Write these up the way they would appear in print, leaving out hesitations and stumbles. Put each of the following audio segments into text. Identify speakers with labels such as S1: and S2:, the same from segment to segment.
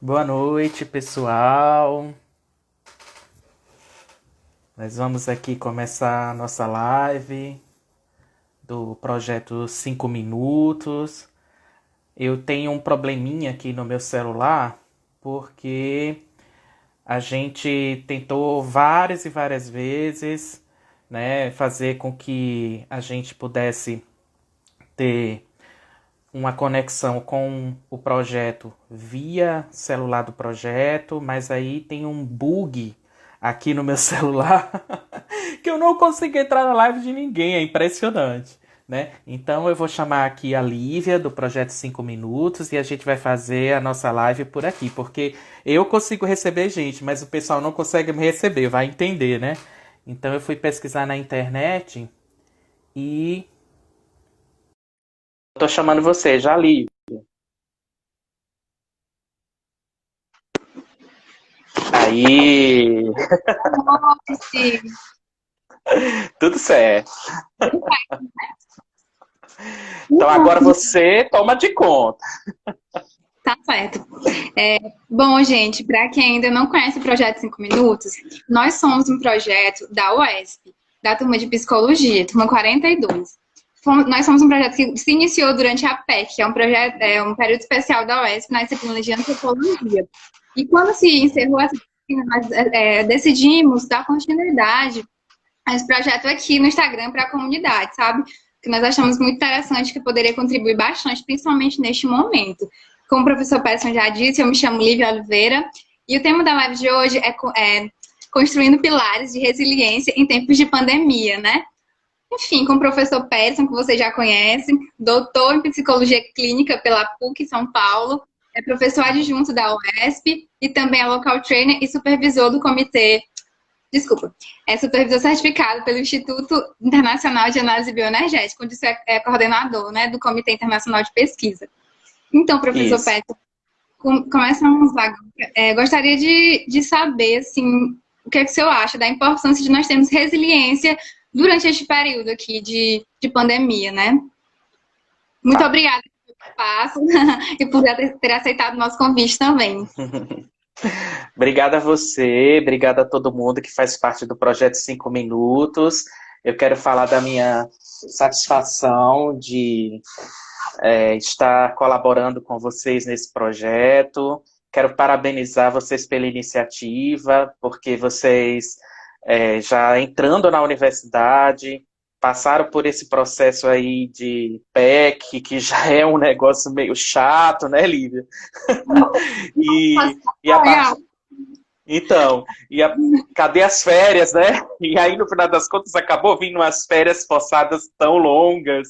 S1: Boa noite, pessoal. Nós vamos aqui começar a nossa live do projeto 5 minutos. Eu tenho um probleminha aqui no meu celular, porque a gente tentou várias e várias vezes, né, fazer com que a gente pudesse ter uma conexão com o projeto via celular do projeto, mas aí tem um bug aqui no meu celular que eu não consigo entrar na live de ninguém, é impressionante, né? Então eu vou chamar aqui a Lívia do projeto 5 minutos e a gente vai fazer a nossa live por aqui, porque eu consigo receber gente, mas o pessoal não consegue me receber, vai entender, né? Então eu fui pesquisar na internet e tô chamando você, já Lívia. Aí,
S2: Sim,
S1: tudo certo. Então agora
S2: então,
S1: você toma de conta.
S2: tá certo. Bom, gente, para quem ainda não conhece o Projeto 5 Minutos, nós somos um projeto da UESP, da turma de Psicologia, turma 42. Nós somos um projeto que se iniciou durante a PEC, que é um projeto, um período especial da UESP na disciplina de antropologia. E quando se encerrou essa disciplina, nós decidimos dar continuidade a esse projeto aqui no Instagram para a comunidade, sabe? Que nós achamos muito interessante, que poderia contribuir bastante, principalmente neste momento. Como o professor Peterson já disse, eu me chamo Lívia Oliveira e o tema da live de hoje é construindo pilares de resiliência em tempos de pandemia, né? Enfim, com o professor Peterson, que vocês já conhecem, doutor em psicologia clínica pela PUC São Paulo, é professor adjunto da UESP e também é local trainer e supervisor do comitê. Desculpa. É supervisor certificado pelo Instituto Internacional de Análise Bioenergética, onde você é coordenador, né, do Comitê Internacional de Pesquisa. Então, professor
S1: Isso.
S2: Petro, começamos agora. Gostaria de saber, assim, o que é que o senhor acha da importância de nós termos resiliência durante este período aqui de pandemia, né? Muito
S1: Tá.
S2: obrigada pelo espaço e por ter aceitado o nosso convite também.
S1: Obrigada a você, obrigada a todo mundo que faz parte do projeto 5 minutos. Eu quero falar da minha satisfação de estar colaborando com vocês nesse projeto. Quero parabenizar vocês pela iniciativa, porque vocês já entrando na universidade, passaram por esse processo aí de PEC, que já é um negócio meio chato, né, Lívia? E a
S2: Legal.
S1: parte. Então, cadê as férias, né? E aí, no final das contas, acabou vindo umas férias forçadas tão longas.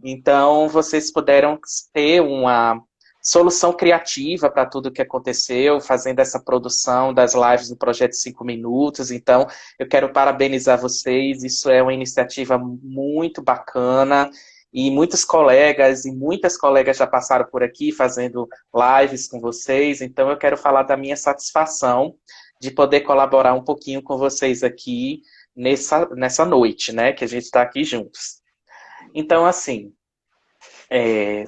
S1: Então, vocês puderam ter uma solução criativa para tudo o que aconteceu, fazendo essa produção das lives do Projeto 5 Minutos. Então, eu quero parabenizar vocês. Isso é uma iniciativa muito bacana. E muitos colegas e muitas colegas já passaram por aqui fazendo lives com vocês. Então, eu quero falar da minha satisfação de poder colaborar um pouquinho com vocês aqui nessa noite, né? Que a gente está aqui juntos. Então, assim,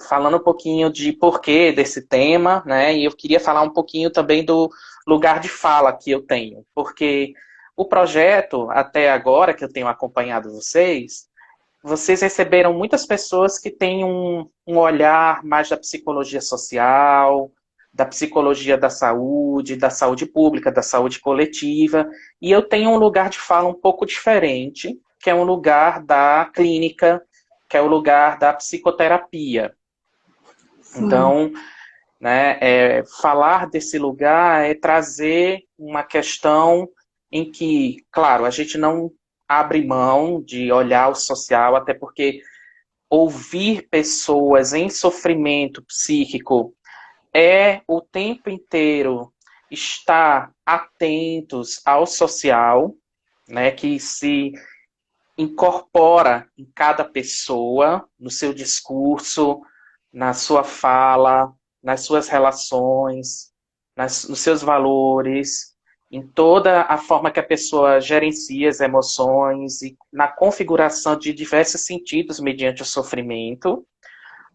S1: falando um pouquinho de porquê desse tema, né? E eu queria falar um pouquinho também do lugar de fala que eu tenho, porque o projeto, até agora que eu tenho acompanhado vocês receberam muitas pessoas que têm um olhar mais da psicologia social, da psicologia da saúde pública, da saúde coletiva, e eu tenho um lugar de fala um pouco diferente, que é um lugar da clínica, que é o lugar da psicoterapia.
S2: Sim.
S1: Então, né, falar desse lugar é trazer uma questão em que, claro, a gente não abre mão de olhar o social, até porque ouvir pessoas em sofrimento psíquico é o tempo inteiro estar atentos ao social, né, que se incorpora em cada pessoa, no seu discurso, na sua fala, nas suas relações, nos seus valores, em toda a forma que a pessoa gerencia as emoções e na configuração de diversos sentidos mediante o sofrimento,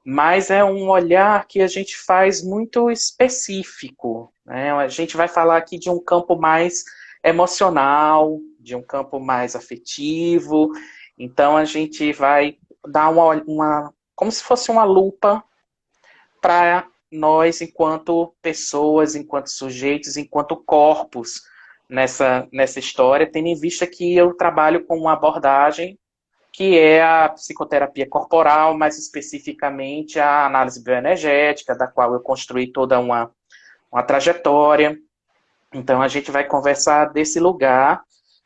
S1: mas é um olhar que a gente faz muito específico, né? A gente vai falar aqui de um campo mais emocional, de um campo mais afetivo, então a gente vai dar como se fosse uma lupa para nós, enquanto pessoas, enquanto sujeitos, enquanto corpos nessa história, tendo em vista que eu trabalho com uma abordagem que é a psicoterapia corporal, mais especificamente a análise bioenergética, da qual eu construí toda uma trajetória. Então, a gente vai conversar desse lugar,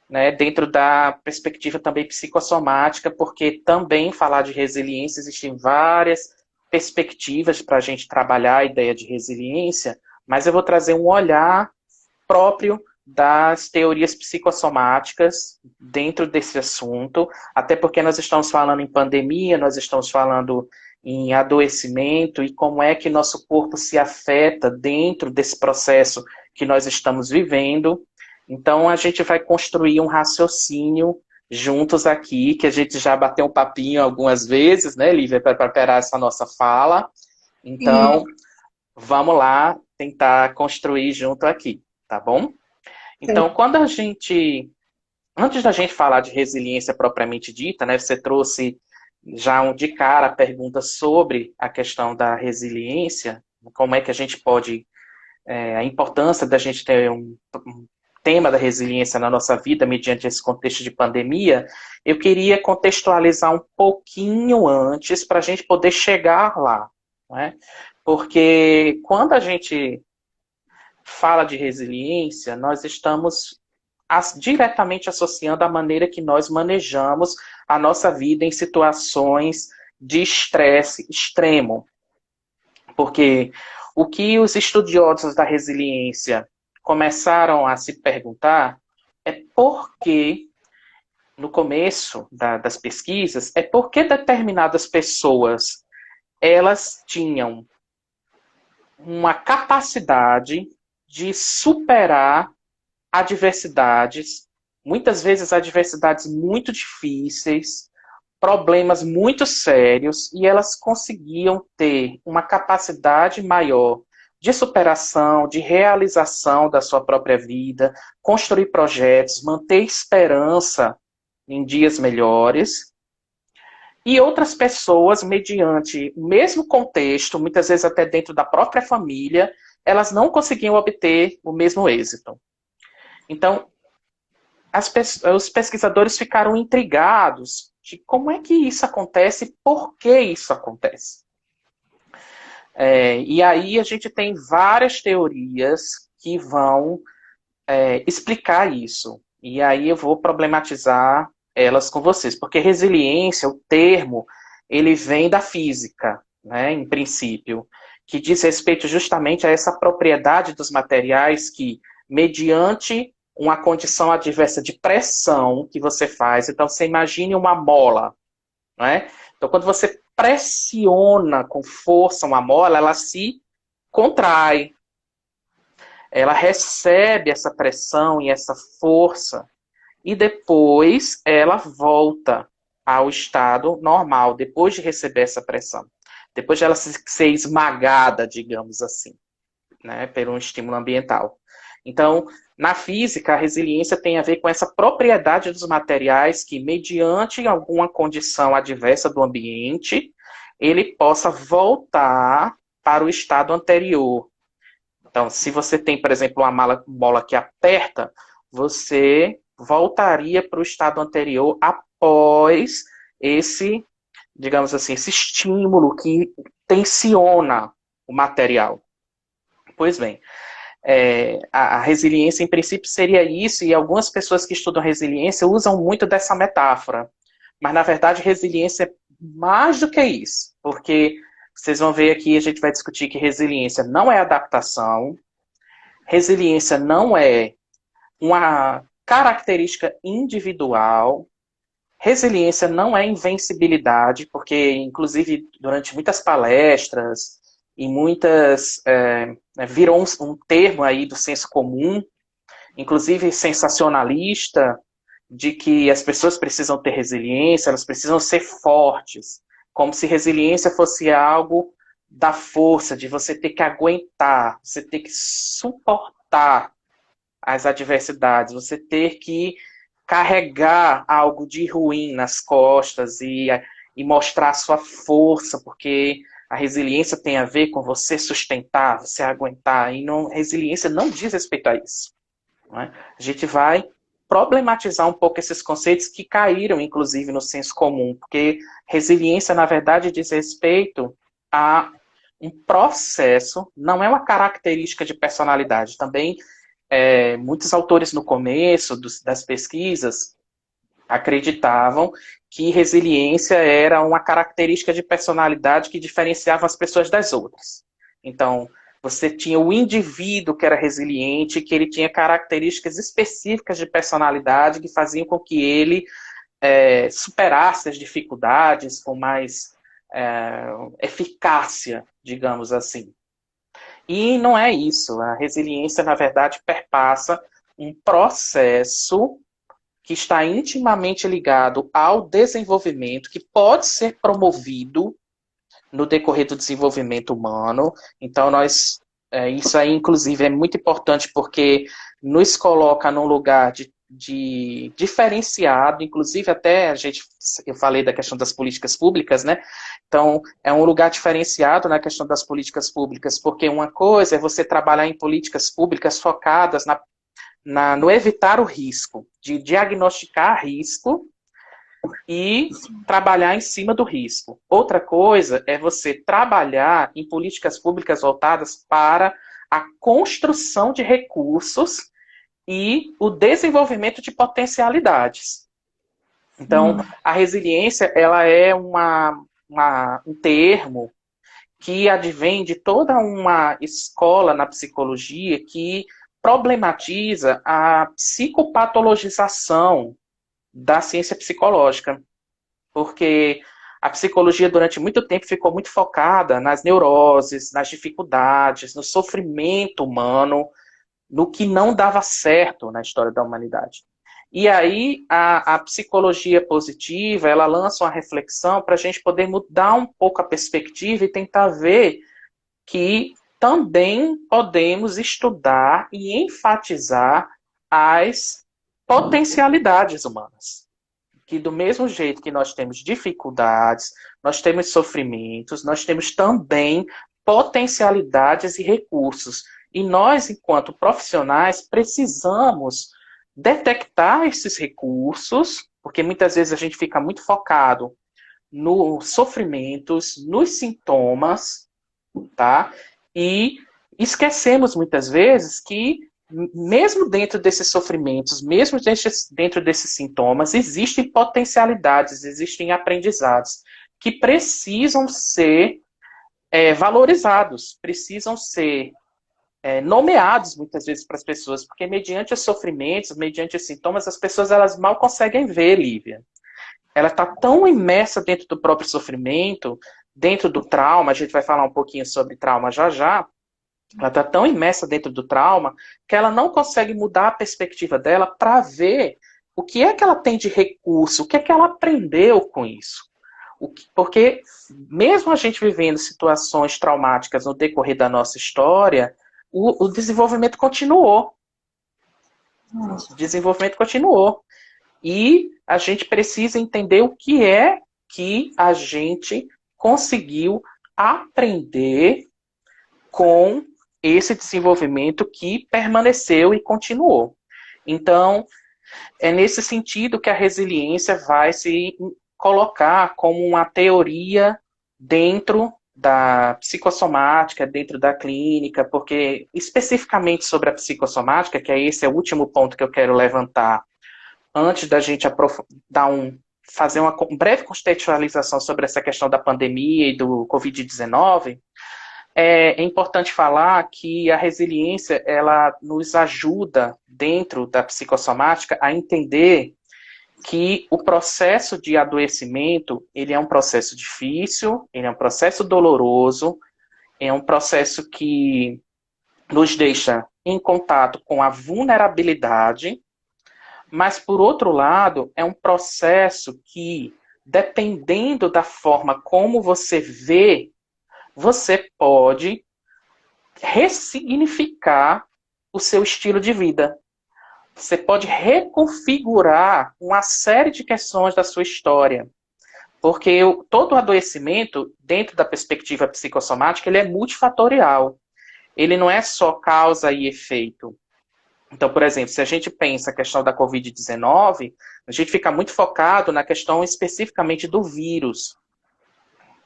S1: né, dentro da perspectiva também psicossomática, porque também falar de resiliência, existem várias perspectivas para a gente trabalhar a ideia de resiliência, mas eu vou trazer um olhar próprio das teorias psicossomáticas dentro desse assunto, até porque nós estamos falando em pandemia, nós estamos falando em adoecimento e como é que nosso corpo se afeta dentro desse processo que nós estamos vivendo. Então, a gente vai construir um raciocínio juntos aqui, que a gente já bateu um papinho algumas vezes, né, Lívia, para preparar essa nossa fala. Então, vamos lá tentar construir junto aqui, tá bom? Então, antes da gente falar de resiliência propriamente dita, né, você trouxe já de cara a pergunta sobre a questão da resiliência, como é que a gente pode, a importância da gente ter um tema da resiliência na nossa vida mediante esse contexto de pandemia, eu queria contextualizar um pouquinho antes para a gente poder chegar lá, né? Porque quando a gente fala de resiliência, nós estamos diretamente associando a maneira que nós manejamos a nossa vida em situações de estresse extremo. Porque o que os estudiosos da resiliência começaram a se perguntar é por que, no começo das pesquisas, é por que determinadas pessoas elas tinham uma capacidade de superar adversidades, muitas vezes adversidades muito difíceis, problemas muito sérios, e elas conseguiam ter uma capacidade maior de superação, de realização da sua própria vida, construir projetos, manter esperança em dias melhores. E outras pessoas, mediante o mesmo contexto, muitas vezes até dentro da própria família, elas não conseguiam obter o mesmo êxito. Então, os pesquisadores ficaram intrigados de como é que isso acontece e por que isso acontece. E aí a gente tem várias teorias que vão explicar isso. E aí eu vou problematizar elas com vocês, porque resiliência, o termo, ele vem da física, né, em princípio, que diz respeito justamente a essa propriedade dos materiais que, mediante uma condição adversa de pressão que você faz, então você imagine uma mola, não é? Então quando você pressiona com força uma mola, ela se contrai, ela recebe essa pressão e essa força, e depois ela volta ao estado normal, depois de receber essa pressão. Depois de ela ser esmagada, digamos assim, né, por um estímulo ambiental. Então, na física, a resiliência tem a ver com essa propriedade dos materiais que, mediante alguma condição adversa do ambiente, ele possa voltar para o estado anterior. Então, se você tem, por exemplo, uma mola que aperta, você voltaria para o estado anterior após esse, digamos assim, esse estímulo que tensiona o material. Pois bem, a resiliência, em princípio, seria isso, e algumas pessoas que estudam resiliência usam muito dessa metáfora. Mas, na verdade, resiliência é mais do que isso, porque vocês vão ver aqui, a gente vai discutir que resiliência não é adaptação, resiliência não é uma característica individual, resiliência não é invencibilidade, porque, inclusive, durante muitas palestras e muitas... virou um termo aí do senso comum, inclusive sensacionalista, de que as pessoas precisam ter resiliência, elas precisam ser fortes. como se resiliência fosse algo da força, de você ter que aguentar, você ter que suportar as adversidades, você ter que carregar algo de ruim nas costas e mostrar a sua força, porque a resiliência tem a ver com você sustentar, você aguentar, e não, resiliência não diz respeito a isso. Não é? A gente vai problematizar um pouco esses conceitos que caíram, inclusive, no senso comum, porque resiliência, na verdade, diz respeito a um processo, não é uma característica de personalidade. Também, muitos autores no começo das pesquisas acreditavam que resiliência era uma característica de personalidade que diferenciava as pessoas das outras. Então, você tinha o indivíduo que era resiliente, que ele tinha características específicas de personalidade que faziam com que ele superasse as dificuldades com mais eficácia, digamos assim. E não é isso. A resiliência, na verdade, perpassa um processo que está intimamente ligado ao desenvolvimento, que pode ser promovido no decorrer do desenvolvimento humano. Então, isso aí, inclusive, é muito importante porque nos coloca num lugar de diferenciado, inclusive até eu falei da questão das políticas públicas, né? Então, é um lugar diferenciado na questão das políticas públicas, porque uma coisa é você trabalhar em políticas públicas focadas no evitar o risco, de diagnosticar risco e trabalhar em cima do risco. Outra coisa é você trabalhar em políticas públicas voltadas para a construção de recursos e o desenvolvimento de potencialidades. Então, a resiliência, ela é um termo que advém de toda uma escola na psicologia que problematiza a psicopatologização da ciência psicológica, porque a psicologia durante muito tempo ficou muito focada nas neuroses, nas dificuldades, no sofrimento humano, no que não dava certo na história da humanidade. E aí a psicologia positiva, ela lança uma reflexão para a gente poder mudar um pouco a perspectiva e tentar ver que também podemos estudar e enfatizar as potencialidades humanas. Que do mesmo jeito que nós temos dificuldades, nós temos sofrimentos, nós temos também potencialidades e recursos. E nós, enquanto profissionais, precisamos detectar esses recursos, porque muitas vezes a gente fica muito focado nos sofrimentos, nos sintomas, tá? E esquecemos muitas vezes que, mesmo dentro desses sofrimentos, mesmo dentro desses sintomas, existem potencialidades, existem aprendizados que precisam ser valorizados, precisam ser nomeados muitas vezes para as pessoas, porque mediante os sofrimentos, mediante os sintomas, as pessoas elas mal conseguem ver, Lívia. Ela está tão imersa dentro do próprio sofrimento, dentro do trauma, a gente vai falar um pouquinho sobre trauma já já, ela está tão imersa dentro do trauma que ela não consegue mudar a perspectiva dela para ver o que é que ela tem de recurso, o que é que ela aprendeu com isso. Porque mesmo a gente vivendo situações traumáticas no decorrer da nossa história, o desenvolvimento continuou. O desenvolvimento continuou. E a gente precisa entender o que é que a gente conseguiu aprender com esse desenvolvimento que permaneceu e continuou. Então, é nesse sentido que a resiliência vai se colocar como uma teoria dentro da psicossomática, dentro da clínica, porque especificamente sobre a psicossomática, que esse é o último ponto que eu quero levantar, antes da gente fazer uma breve contextualização sobre essa questão da pandemia e do Covid-19, é importante falar que a resiliência, ela nos ajuda, dentro da psicossomática, a entender que o processo de adoecimento, ele é um processo difícil, ele é um processo doloroso, é um processo que nos deixa em contato com a vulnerabilidade, mas, por outro lado, é um processo que dependendo da forma como você vê, você pode ressignificar o seu estilo de vida. Você pode reconfigurar uma série de questões da sua história. Porque todo adoecimento, dentro da perspectiva psicossomática, ele é multifatorial. Ele não é só causa e efeito. Então, por exemplo, se a gente pensa a questão da Covid-19, a gente fica muito focado na questão especificamente do vírus,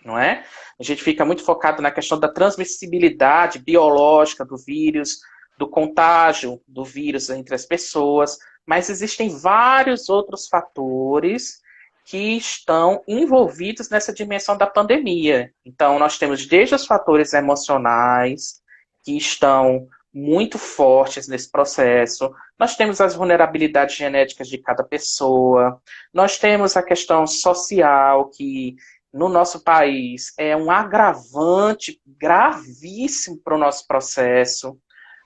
S1: não é? A gente fica muito focado na questão da transmissibilidade biológica do vírus, do contágio do vírus entre as pessoas, mas existem vários outros fatores que estão envolvidos nessa dimensão da pandemia. Então, nós temos desde os fatores emocionais, que estão muito fortes nesse processo, nós temos as vulnerabilidades genéticas de cada pessoa, nós temos a questão social, que no nosso país é um agravante gravíssimo para o nosso processo.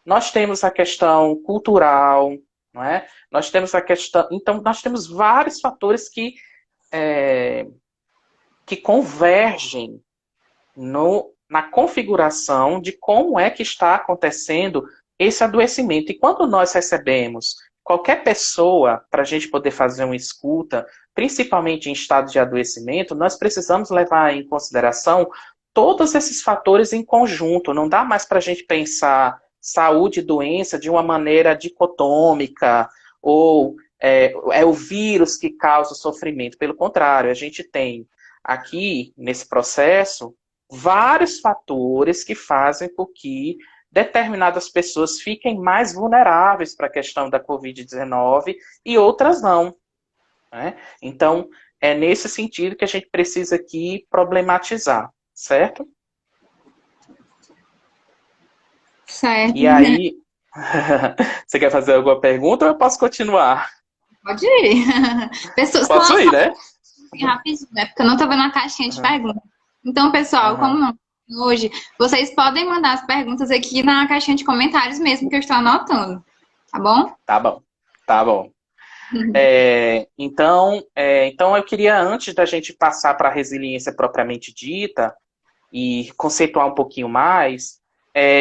S1: Nós temos a questão cultural, não é? Nós temos a questão. Então, nós temos vários fatores que convergem na configuração de como é que está acontecendo esse adoecimento. E quando nós recebemos qualquer pessoa, para a gente poder fazer uma escuta, principalmente em estado de adoecimento, nós precisamos levar em consideração todos esses fatores em conjunto. Não dá mais para a gente pensar saúde e doença de uma maneira dicotômica, ou é o vírus que causa o sofrimento. Pelo contrário, a gente tem aqui, nesse processo, vários fatores que fazem com que determinadas pessoas fiquem mais vulneráveis para a questão da Covid-19 e outras não, né? Então, é nesse sentido que a gente precisa aqui problematizar, certo?
S2: Certo.
S1: E aí, você quer fazer alguma pergunta ou eu posso continuar?
S2: Pode ir. Pessoas,
S1: Posso ir, né?
S2: rapidinho, né? Porque eu não tô vendo a caixinha de perguntas. Então, pessoal, como não hoje, vocês podem mandar as perguntas aqui na caixinha de comentários mesmo, que eu estou anotando. Tá bom?
S1: Tá bom, tá bom. Então eu queria, antes da gente passar para a resiliência propriamente dita e conceituar um pouquinho mais,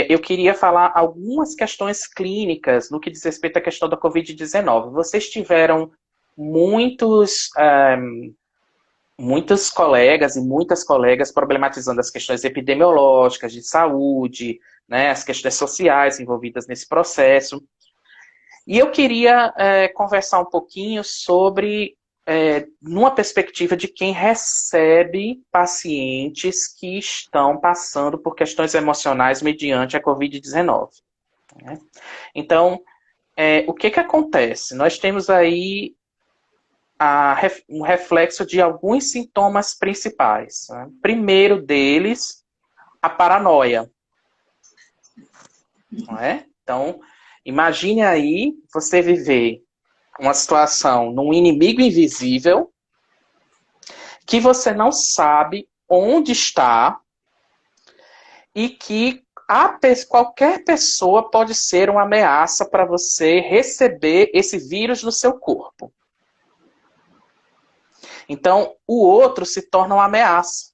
S1: eu queria falar algumas questões clínicas no que diz respeito à questão da Covid-19. Vocês tiveram muitos colegas e muitas colegas problematizando as questões epidemiológicas, de saúde, né, as questões sociais envolvidas nesse processo. E eu queria conversar um pouquinho sobre, numa perspectiva de quem recebe pacientes que estão passando por questões emocionais mediante a Covid-19. Né? Então, o que acontece? Nós temos aí um reflexo de alguns sintomas principais. Né? Primeiro deles, a paranoia. Não é? Então, imagine aí você viver uma situação num inimigo invisível que você não sabe onde está e que qualquer pessoa pode ser uma ameaça para você receber esse vírus no seu corpo. Então, o outro se torna uma ameaça.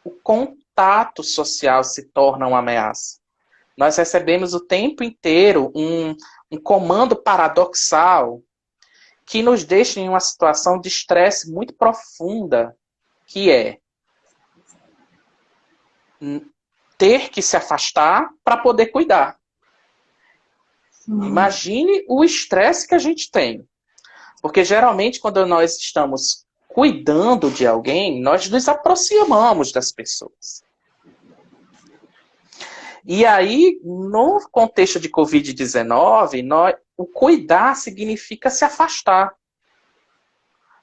S1: O contato social se torna uma ameaça. Nós recebemos o tempo inteiro um comando paradoxal que nos deixa em uma situação de estresse muito profunda, que é ter que se afastar para poder cuidar. Imagine o estresse que a gente tem. Porque geralmente quando nós estamos cuidando de alguém, nós nos aproximamos das pessoas. E aí, no contexto de Covid-19, o cuidar significa se afastar.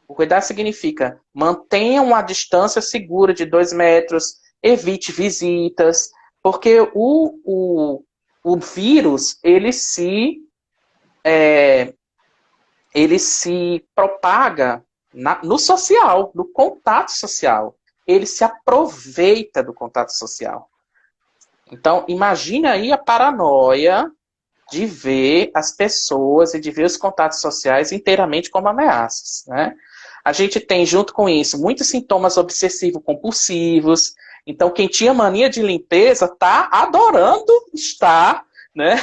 S1: O cuidar significa mantenha uma distância segura de 2 metros, evite visitas, porque o vírus, ele se propaga no social, no contato social. Ele se aproveita do contato social. Então, imagine aí a paranoia de ver as pessoas e de ver os contatos sociais inteiramente como ameaças, né? A gente tem, junto com isso, muitos sintomas obsessivo-compulsivos. Então, quem tinha mania de limpeza está adorando estar, né,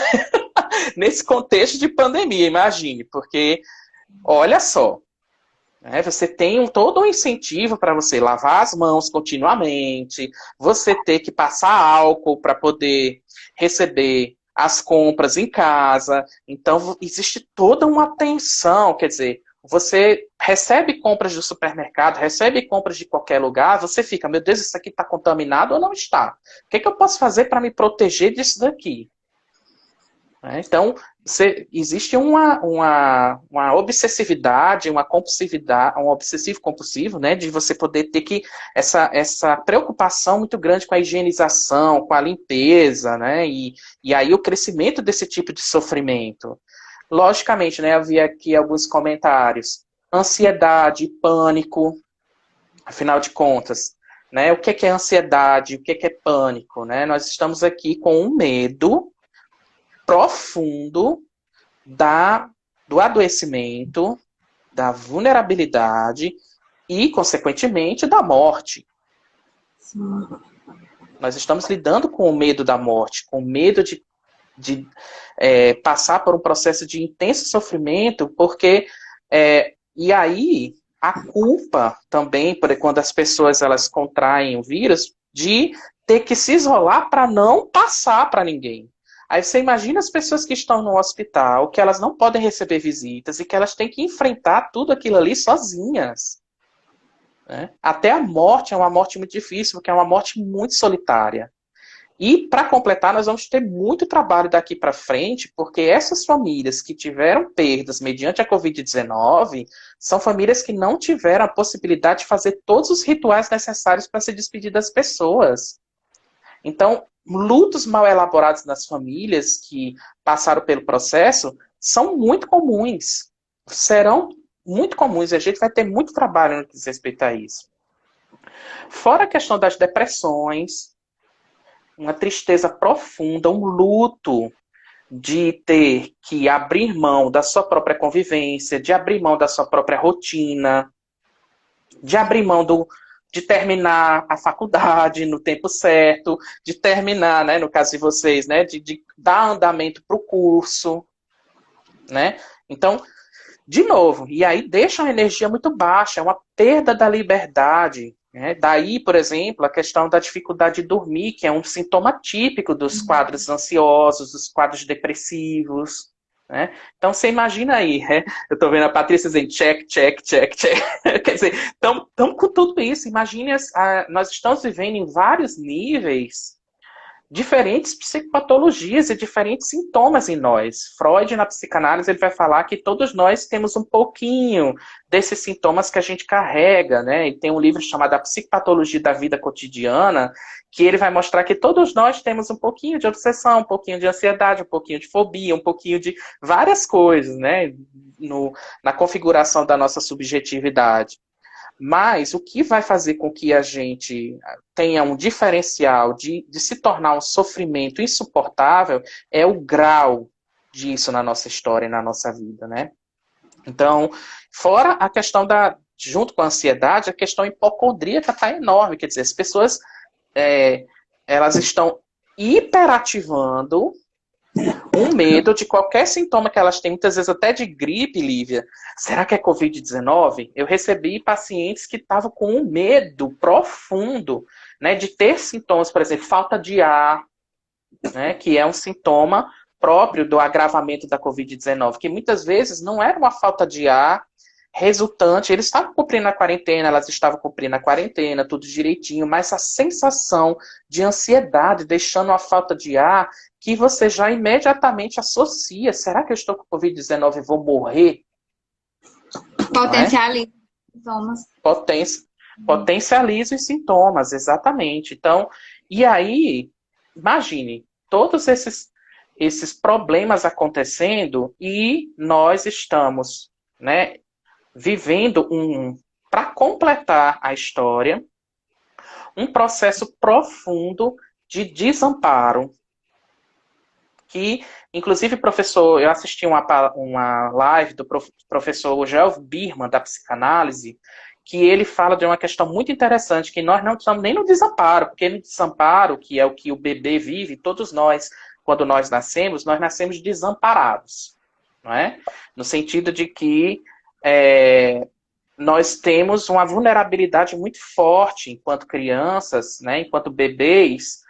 S1: nesse contexto de pandemia, imagine, porque, olha só, né, você tem todo um incentivo para você lavar as mãos continuamente, você ter que passar álcool para poder receber as compras em casa. Então, existe toda uma tensão, quer dizer, você recebe compras do supermercado, recebe compras de qualquer lugar, você fica, meu Deus, isso aqui está contaminado ou não está? O que é que eu posso fazer para me proteger disso daqui? Então, existe uma obsessividade, uma compulsividade, um obsessivo compulsivo, né, de você poder ter que essa preocupação muito grande com a higienização, com a limpeza, né, e aí o crescimento desse tipo de sofrimento. Logicamente, né, havia aqui alguns comentários. Ansiedade, pânico, afinal de contas, né, o que é ansiedade, o que é pânico, né? Nós estamos aqui com um medo profundo do adoecimento, da vulnerabilidade e, consequentemente, da morte.
S2: Sim.
S1: Nós estamos lidando com o medo da morte, com o medo de passar por um processo de intenso sofrimento, porque e aí a culpa também, quando as pessoas elas contraem o vírus, de ter que se isolar para não passar para ninguém. Aí você imagina as pessoas que estão no hospital, que elas não podem receber visitas e que elas têm que enfrentar tudo aquilo ali sozinhas. Né? Até a morte é uma morte muito difícil, porque é uma morte muito solitária. E, para completar, nós vamos ter muito trabalho daqui para frente, porque essas famílias que tiveram perdas mediante a Covid-19 são famílias que não tiveram a possibilidade de fazer todos os rituais necessários para se despedir das pessoas. Então, lutos mal elaborados nas famílias que passaram pelo processo são muito comuns, serão muito comuns, e a gente vai ter muito trabalho no que diz respeito a isso. Fora a questão das depressões, uma tristeza profunda, um luto de ter que abrir mão da sua própria convivência, de abrir mão da sua própria rotina, de abrir mão de terminar a faculdade no tempo certo, de terminar, né, no caso de vocês, né, de dar andamento para o curso, né? Então, de novo, e aí deixa uma energia muito baixa, é uma perda da liberdade. Né? Daí, por exemplo, a questão da dificuldade de dormir, que é um sintoma típico dos quadros ansiosos, dos quadros depressivos. Né? Então, você imagina aí, né? Eu estou vendo a Patrícia dizendo check, check, check, check. Quer dizer, estamos com tudo isso. Imagine, nós estamos vivendo em vários níveis diferentes psicopatologias e diferentes sintomas em nós. Freud, na psicanálise, ele vai falar que todos nós temos um pouquinho desses sintomas que a gente carrega, né? E tem um livro chamado A Psicopatologia da Vida Cotidiana, que ele vai mostrar que todos nós temos um pouquinho de obsessão, um pouquinho de ansiedade, um pouquinho de fobia, um pouquinho de várias coisas, né? Na configuração da nossa subjetividade. Mas o que vai fazer com que a gente tenha um diferencial de se tornar um sofrimento insuportável é o grau disso na nossa história e na nossa vida, né? Então, fora a questão junto com a ansiedade, a questão hipocondríaca está enorme. Quer dizer, as pessoas elas estão hiperativando um medo de qualquer sintoma que elas têm, muitas vezes até de gripe, Lívia. Será que é Covid-19? Eu recebi pacientes que estavam com um medo profundo, né, de ter sintomas, por exemplo, falta de ar, né, que é um sintoma próprio do agravamento da Covid-19, que muitas vezes não era uma falta de ar resultante, eles estavam cumprindo a quarentena, elas estavam cumprindo a quarentena, tudo direitinho, mas a sensação de ansiedade, deixando a falta de ar, que você já imediatamente associa, será que eu estou com Covid-19 e vou morrer?
S2: Potencializa os sintomas.
S1: Potencializa os sintomas, exatamente. Então, e aí, imagine, todos esses problemas acontecendo e nós estamos, né, vivendo para completar a história, um processo profundo de desamparo, que, inclusive, professor, eu assisti uma live do professor Joel Birman, da psicanálise, que ele fala de uma questão muito interessante, que nós não estamos nem no desamparo, porque no desamparo, que é o que o bebê vive, todos nós, quando nós nascemos desamparados, não é? No sentido de que nós temos uma vulnerabilidade muito forte enquanto crianças, né, enquanto bebês,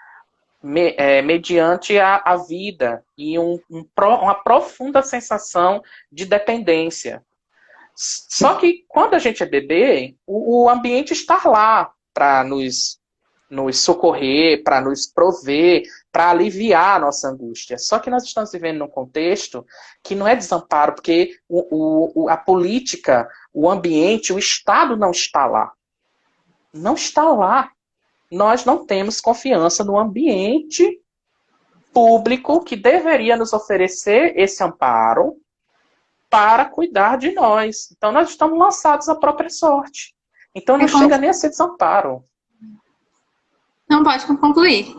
S1: mediante a vida e uma profunda sensação de dependência. Só que quando a gente é bebê, o ambiente está lá para nos socorrer, para nos prover, para aliviar a nossa angústia. Só que nós estamos vivendo num contexto que não é desamparo, porque a política, o ambiente, o Estado não está lá. Não está lá. Nós não temos confiança no ambiente público que deveria nos oferecer esse amparo para cuidar de nós. Então, nós estamos lançados à própria sorte. Então, não chega nem a ser desamparo.
S2: Não pode concluir.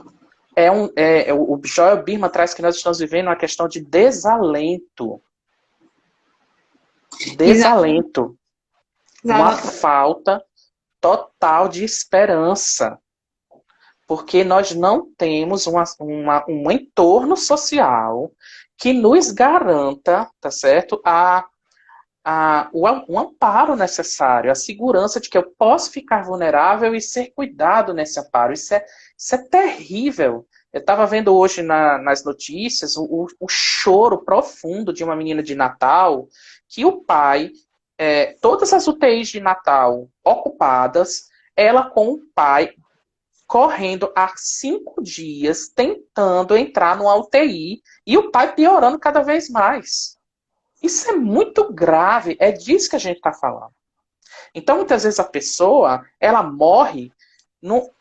S1: O Joel Birman traz que nós estamos vivendo uma questão de desalento. Desalento.
S2: Exato.
S1: Uma falta total de esperança. Porque nós não temos um entorno social que nos garanta, tá certo? O amparo necessário, a segurança de que eu posso ficar vulnerável e ser cuidado nesse amparo. Isso é terrível. Eu estava vendo hoje nas notícias o choro profundo de uma menina de Natal, que o pai, todas as UTIs de Natal ocupadas, ela com o pai correndo há 5 dias, tentando entrar numa UTI, e o pai piorando cada vez mais. Isso é muito grave, é disso que a gente está falando. Então, muitas vezes a pessoa, ela morre,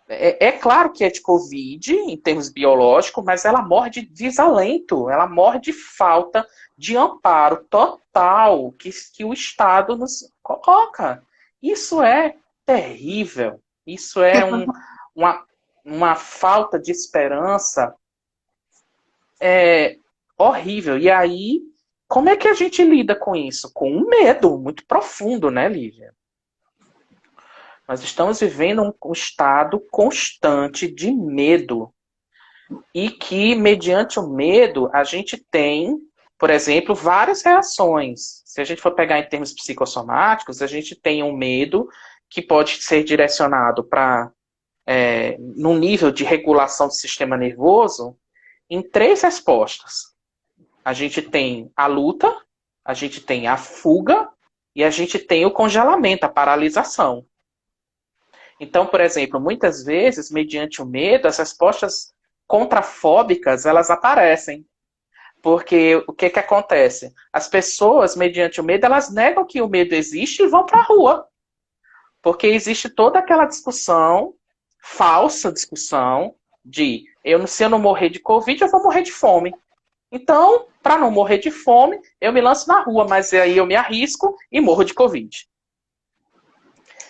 S1: é claro que é de Covid, em termos biológicos, mas ela morre de desalento, ela morre de falta de amparo total que o Estado nos coloca. Isso é terrível, isso é uma falta de esperança horrível. E aí, como é que a gente lida com isso? Com um medo muito profundo, né, Lívia? Nós estamos vivendo um estado constante de medo. E que, mediante o medo, a gente tem, por exemplo, várias reações. Se a gente for pegar em termos psicossomáticos, a gente tem um medo que pode ser direcionado para num nível de regulação do sistema nervoso, em 3 respostas. A gente tem a luta, a gente tem a fuga e a gente tem o congelamento, a paralisação. Então, por exemplo, muitas vezes, mediante o medo, as respostas contrafóbicas, elas aparecem. Porque o que acontece? As pessoas, mediante o medo, elas negam que o medo existe e vão para a rua. Porque existe toda aquela discussão, falsa discussão, de se eu não morrer de Covid, eu vou morrer de fome. Então, para não morrer de fome, eu me lanço na rua, mas aí eu me arrisco e morro de Covid.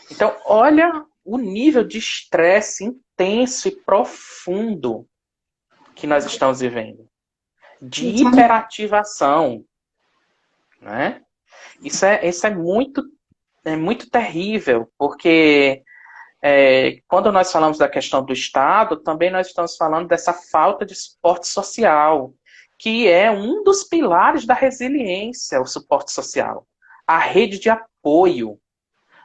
S1: Então, olha o nível de estresse intenso e profundo que nós estamos vivendo. De hiperativação. Né? Isso é muito terrível, porque quando nós falamos da questão do Estado, também nós estamos falando dessa falta de suporte social, que é um dos pilares da resiliência, o suporte social. A rede de apoio.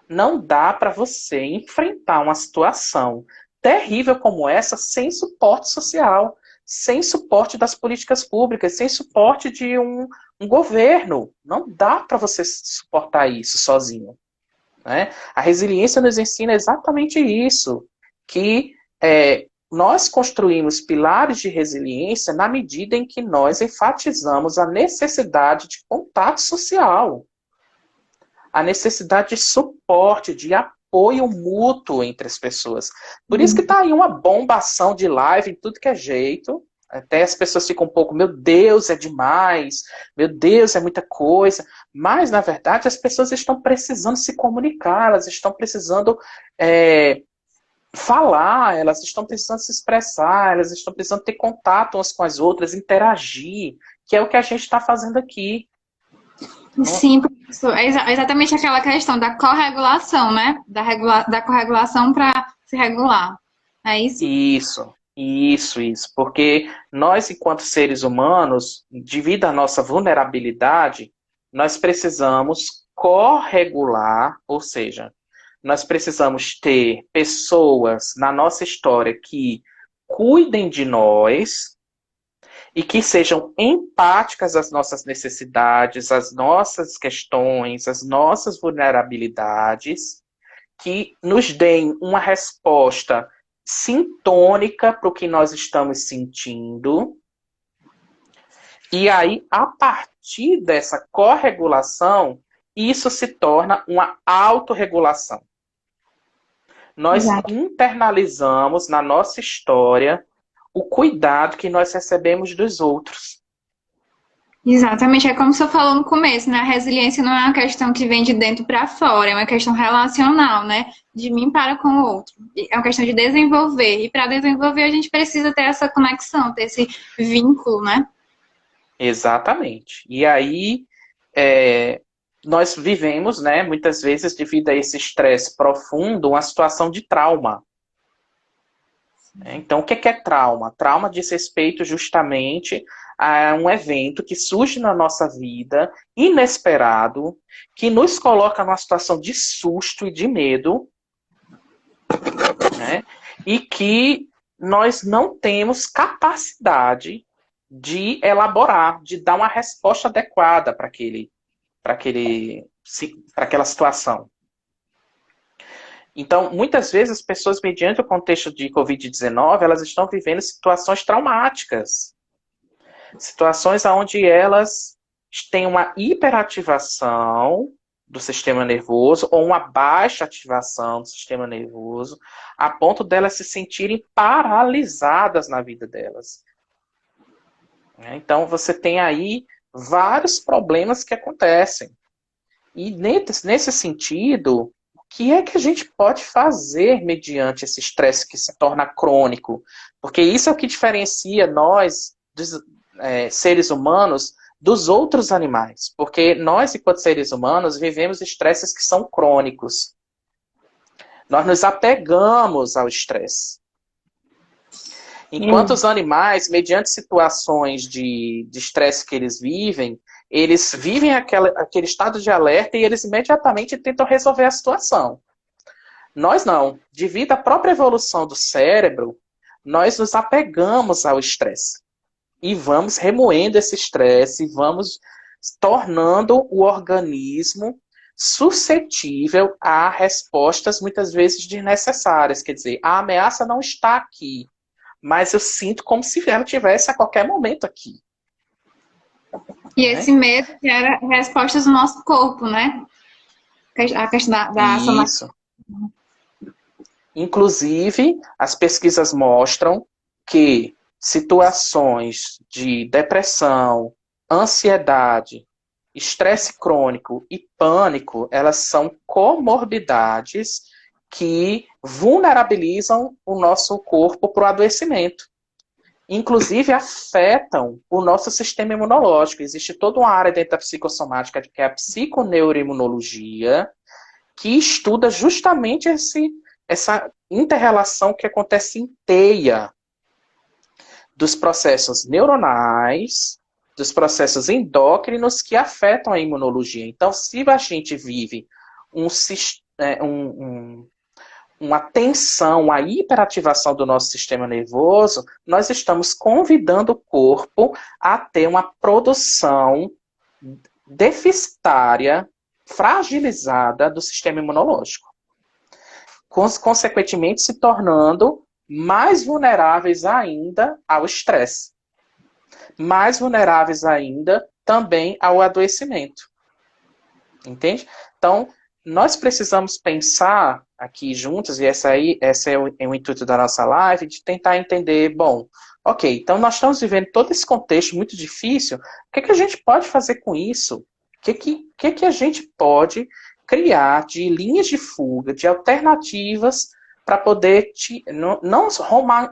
S1: Não dá para você enfrentar uma situação terrível como essa sem suporte social, sem suporte das políticas públicas, sem suporte de um governo. Não dá para você suportar isso sozinho. Né? A resiliência nos ensina exatamente isso, que nós construímos pilares de resiliência na medida em que nós enfatizamos a necessidade de contato social, a necessidade de suporte, de apoio mútuo entre as pessoas. Por isso que está aí uma bombação de live em tudo que é jeito. Até as pessoas ficam um pouco, meu Deus, é demais, meu Deus, é muita coisa. Mas, na verdade, as pessoas estão precisando se comunicar, elas estão precisando falar, elas estão precisando se expressar, elas estão precisando ter contato umas com as outras, interagir, que é o que a gente está fazendo aqui.
S2: Sim, professor. Exatamente aquela questão da corregulação, né? Da corregulação para se regular. É isso?
S1: Isso. Porque nós, enquanto seres humanos, devido à nossa vulnerabilidade, nós precisamos corregular, ou seja, nós precisamos ter pessoas na nossa história que cuidem de nós e que sejam empáticas às nossas necessidades, às nossas questões, às nossas vulnerabilidades, que nos deem uma resposta sintônica para o que nós estamos sentindo. E aí, a partir dessa corregulação, isso se torna uma autorregulação. Nós
S2: Exato.
S1: internalizamos na nossa história o cuidado que nós recebemos dos outros.
S2: Exatamente, é como você falou no começo, né? A resiliência não é uma questão que vem de dentro para fora, é uma questão relacional, né? De mim para com o outro. É uma questão de desenvolver. E para desenvolver, a gente precisa ter essa conexão, ter esse vínculo, né?
S1: Exatamente. E aí, nós vivemos, né, muitas vezes, devido a esse estresse profundo, uma situação de trauma. Então, o que é trauma? Trauma diz respeito justamente a um evento que surge na nossa vida, inesperado, que nos coloca numa situação de susto e de medo, né? E que nós não temos capacidade de elaborar, de dar uma resposta adequada para aquela situação. Então, muitas vezes, as pessoas, mediante o contexto de Covid-19, elas estão vivendo situações traumáticas. Situações onde elas têm uma hiperativação do sistema nervoso ou uma baixa ativação do sistema nervoso, a ponto delas se sentirem paralisadas na vida delas. Então, você tem aí vários problemas que acontecem. E nesse sentido, o que é que a gente pode fazer mediante esse estresse que se torna crônico? Porque isso é o que diferencia nós, seres humanos, dos outros animais. Porque nós, enquanto seres humanos, vivemos estresses que são crônicos. Nós nos apegamos ao estresse. Enquanto os animais, mediante situações de estresse que eles vivem aquele estado de alerta e eles imediatamente tentam resolver a situação. Nós não. Devido à própria evolução do cérebro, nós nos apegamos ao estresse. E vamos remoendo esse estresse, e vamos tornando o organismo suscetível a respostas muitas vezes desnecessárias. Quer dizer, a ameaça não está aqui, mas eu sinto como se ela tivesse a qualquer momento aqui.
S2: E esse medo gera respostas do nosso corpo, né? A questão da ação.
S1: Isso. Inclusive, as pesquisas mostram que situações de depressão, ansiedade, estresse crônico e pânico, elas são comorbidades que vulnerabilizam o nosso corpo para o adoecimento. Inclusive, afetam o nosso sistema imunológico. Existe toda uma área dentro da psicossomática, que é a psiconeuroimunologia, que estuda justamente essa inter-relação que acontece em teia dos processos neuronais, dos processos endócrinos que afetam a imunologia. Então, se a gente vive uma tensão, uma hiperativação do nosso sistema nervoso, nós estamos convidando o corpo a ter uma produção deficitária, fragilizada do sistema imunológico. Consequentemente, se tornando mais vulneráveis ainda ao estresse. Mais vulneráveis ainda também ao adoecimento. Entende? Então, nós precisamos pensar aqui juntos, e esse é o intuito da nossa live, de tentar entender, bom, ok, então nós estamos vivendo todo esse contexto muito difícil, o que a gente pode fazer com isso? O que a gente pode criar de linhas de fuga, de alternativas para poder, não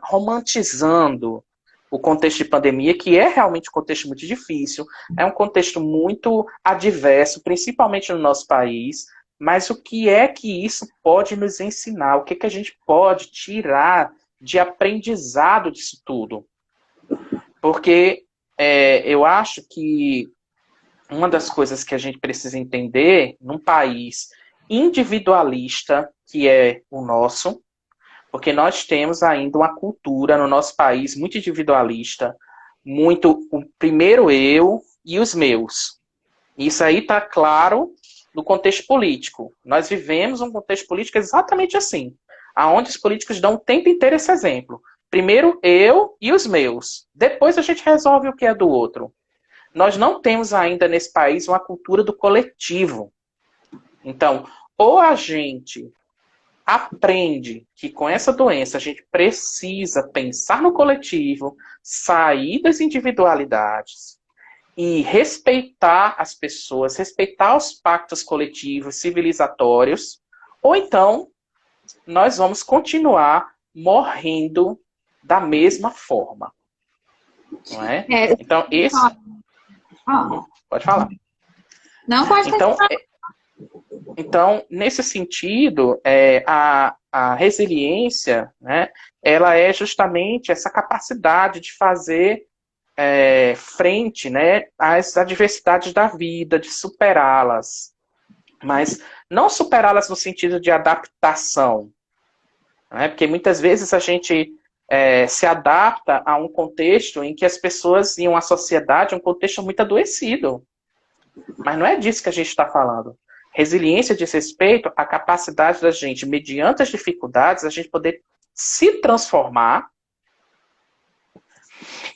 S1: romantizando o contexto de pandemia, que é realmente um contexto muito difícil, é um contexto muito adverso, principalmente no nosso país, mas o que é que isso pode nos ensinar? O que é que a gente pode tirar de aprendizado disso tudo? Porque eu acho que uma das coisas que a gente precisa entender num país individualista, que é o nosso, porque nós temos ainda uma cultura no nosso país muito individualista, muito o primeiro eu e os meus. Isso aí está claro no contexto político. Nós vivemos um contexto político exatamente assim, aonde os políticos dão o tempo inteiro esse exemplo. Primeiro eu e os meus. Depois a gente resolve o que é do outro. Nós não temos ainda nesse país uma cultura do coletivo. Então, ou a gente aprende que com essa doença a gente precisa pensar no coletivo, sair das individualidades e respeitar as pessoas, respeitar os pactos coletivos, civilizatórios, ou então nós vamos continuar morrendo da mesma forma. Não é? Então, esse... Pode falar.
S2: Não pode falar.
S1: Então, nesse sentido, a resiliência, né, ela é justamente essa capacidade de fazer frente, né, às adversidades da vida, de superá-las. Mas não superá-las no sentido de adaptação. Né, porque muitas vezes a gente se adapta a um contexto em que as pessoas, em uma sociedade, um contexto muito adoecido. Mas não é disso que a gente está falando. Resiliência diz respeito à capacidade da gente, mediante as dificuldades, a gente poder se transformar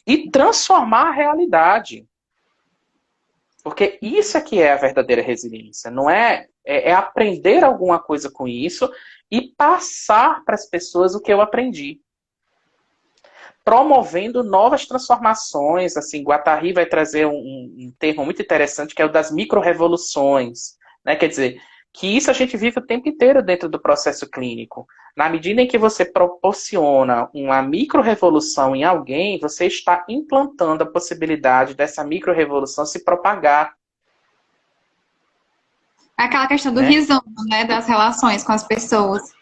S1: e transformar a realidade. Porque isso é que é a verdadeira resiliência. Não é aprender alguma coisa com isso e passar para as pessoas o que eu aprendi. Promovendo novas transformações. Assim, Guattari vai trazer um termo muito interessante, que é o das micro-revoluções. Né? Quer dizer, que isso a gente vive o tempo inteiro dentro do processo clínico. Na medida em que você proporciona uma micro-revolução em alguém, você está implantando a possibilidade dessa micro-revolução se propagar.
S2: Aquela questão do risomo, né? Das relações com as pessoas.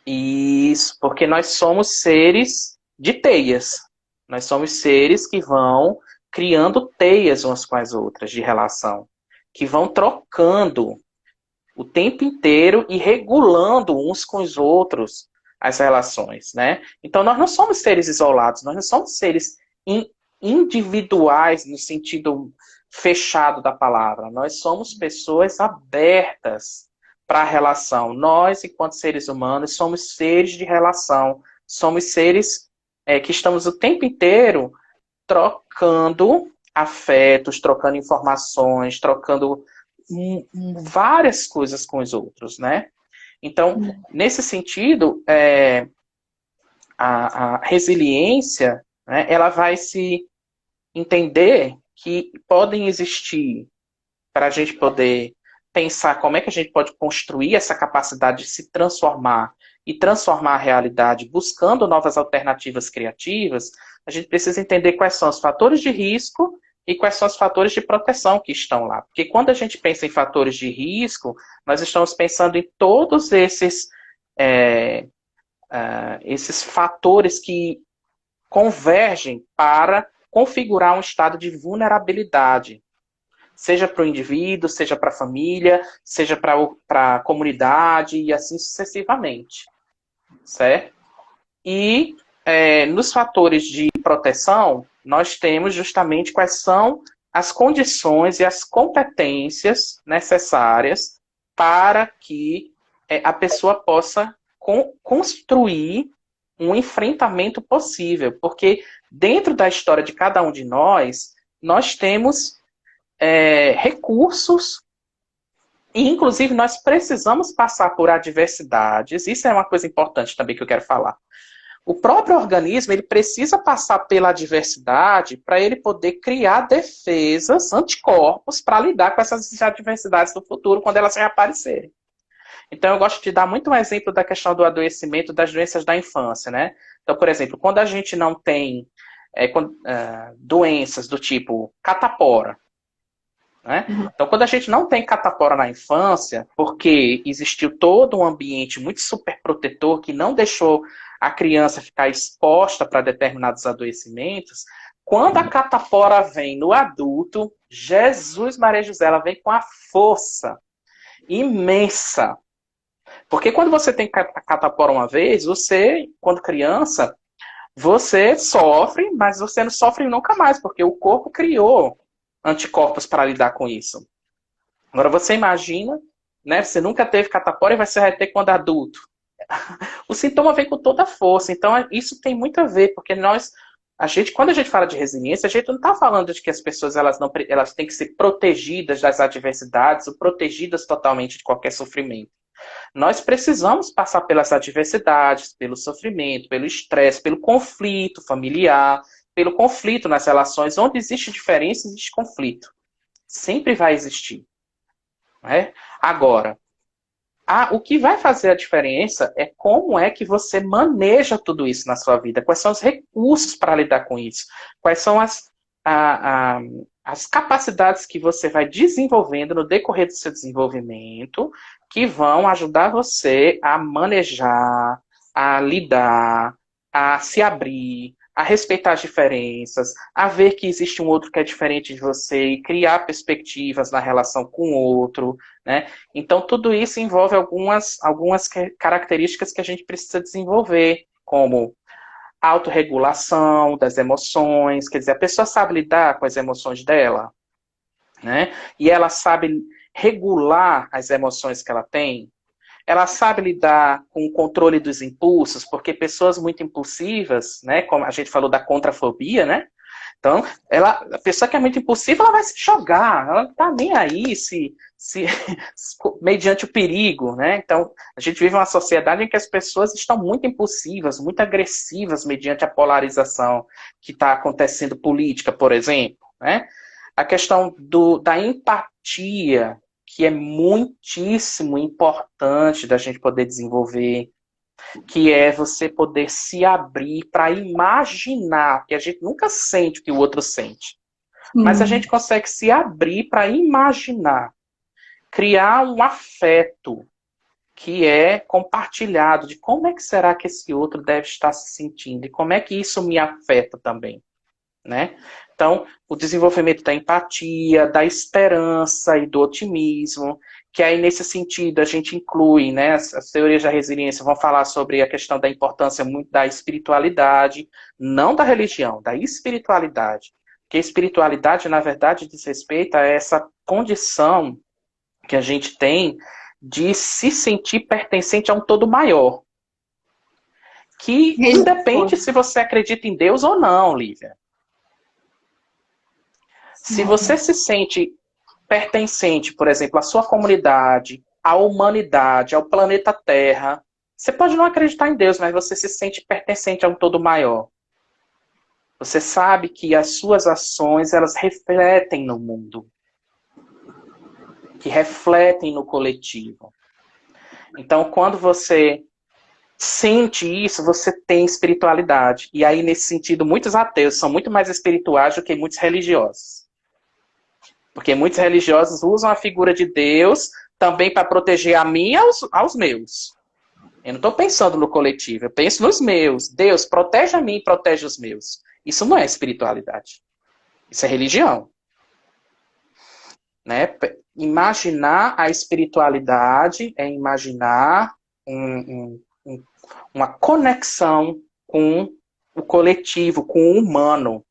S1: Isso, porque nós somos seres de teias. Nós somos seres que vão criando teias umas com as outras de relação, que vão trocando o tempo inteiro e regulando uns com os outros as relações, né? Então nós não somos seres isolados, nós não somos seres individuais no sentido fechado da palavra. Nós somos pessoas abertas para a relação. Nós, enquanto seres humanos, somos seres de relação. Somos seres que estamos o tempo inteiro trocando afetos, trocando informações, trocando várias coisas com os outros, né? Então, nesse sentido, a resiliência, né, ela vai se entender que podem existir, para a gente poder pensar como é que a gente pode construir essa capacidade de se transformar e transformar a realidade buscando novas alternativas criativas, a gente precisa entender quais são os fatores de risco e quais são os fatores de proteção que estão lá. Porque quando a gente pensa em fatores de risco, nós estamos pensando em todos esses fatores que convergem para configurar um estado de vulnerabilidade. Seja para o indivíduo, seja para a família, seja para a comunidade e assim sucessivamente. Certo? E nos fatores de proteção, nós temos justamente quais são as condições e as competências necessárias para que a pessoa possa construir um enfrentamento possível. Porque dentro da história de cada um de nós temos recursos e, inclusive, nós precisamos passar por adversidades. Isso é uma coisa importante também que eu quero falar. O próprio organismo ele precisa passar pela adversidade para ele poder criar defesas, anticorpos, para lidar com essas adversidades no futuro, quando elas reaparecerem. Então, eu gosto de dar muito um exemplo da questão do adoecimento das doenças da infância, né? Então, por exemplo, quando a gente não tem doenças do tipo catapora, né? Então, quando a gente não tem catapora na infância, porque existiu todo um ambiente muito super protetor que não deixou a criança ficar exposta para determinados adoecimentos, quando a catapora vem no adulto, Jesus Maria José, ela vem com a força imensa. Porque quando você tem catapora uma vez, você, quando criança, você sofre, mas você não sofre nunca mais, porque o corpo criou anticorpos para lidar com isso. Agora você imagina, né? Você nunca teve catapora e você vai ter quando adulto. O sintoma vem com toda a força. Então isso tem muito a ver, porque quando a gente fala de resiliência, a gente não está falando de que as pessoas elas têm que ser protegidas das adversidades ou protegidas totalmente de qualquer sofrimento. Nós precisamos passar pelas adversidades, pelo sofrimento, pelo estresse, pelo conflito familiar, pelo conflito nas relações. Onde existe diferença, existe conflito. Sempre vai existir. Né? Agora, o que vai fazer a diferença é como é que você maneja tudo isso na sua vida. Quais são os recursos para lidar com isso. Quais são as capacidades que você vai desenvolvendo no decorrer do seu desenvolvimento que vão ajudar você a manejar, a lidar, a se abrir, a respeitar as diferenças, a ver que existe um outro que é diferente de você e criar perspectivas na relação com o outro, né? Então, tudo isso envolve algumas características que a gente precisa desenvolver, como autorregulação das emoções, quer dizer, a pessoa sabe lidar com as emoções dela, né? E ela sabe regular as emoções que ela tem. Ela sabe lidar com o controle dos impulsos, porque pessoas muito impulsivas, né, como a gente falou da contrafobia, né? Então, a pessoa que é muito impulsiva, ela vai se jogar, ela não está nem aí mediante o perigo, né? Então, a gente vive uma sociedade em que as pessoas estão muito impulsivas, muito agressivas mediante a polarização que está acontecendo política, por exemplo, né? A questão da empatia, que é muitíssimo importante da gente poder desenvolver, que é você poder se abrir para imaginar, porque a gente nunca sente o que o outro sente, mas a gente consegue se abrir para imaginar, criar um afeto que é compartilhado de como é que será que esse outro deve estar se sentindo e como é que isso me afeta também, né? Então, o desenvolvimento da empatia, da esperança e do otimismo, que aí nesse sentido a gente inclui, né, as teorias da resiliência vão falar sobre a questão da importância muito da espiritualidade, não da religião, da espiritualidade. Porque a espiritualidade, na verdade, diz respeito a essa condição que a gente tem de se sentir pertencente a um todo maior. Que independe se você acredita em Deus ou não, Lívia. Se você se sente pertencente, por exemplo, à sua comunidade, à humanidade, ao planeta Terra, você pode não acreditar em Deus, mas você se sente pertencente a um todo maior. Você sabe que as suas ações, elas refletem no mundo. Que refletem no coletivo. Então, quando você sente isso, você tem espiritualidade. E aí, nesse sentido, muitos ateus são muito mais espirituais do que muitos religiosos. Porque muitos religiosos usam a figura de Deus também para proteger a mim e aos meus. Eu não estou pensando no coletivo, eu penso nos meus. Deus, protege a mim e protege os meus. Isso não é espiritualidade. Isso é religião. Né? Imaginar a espiritualidade é imaginar uma conexão com o coletivo, com o humano.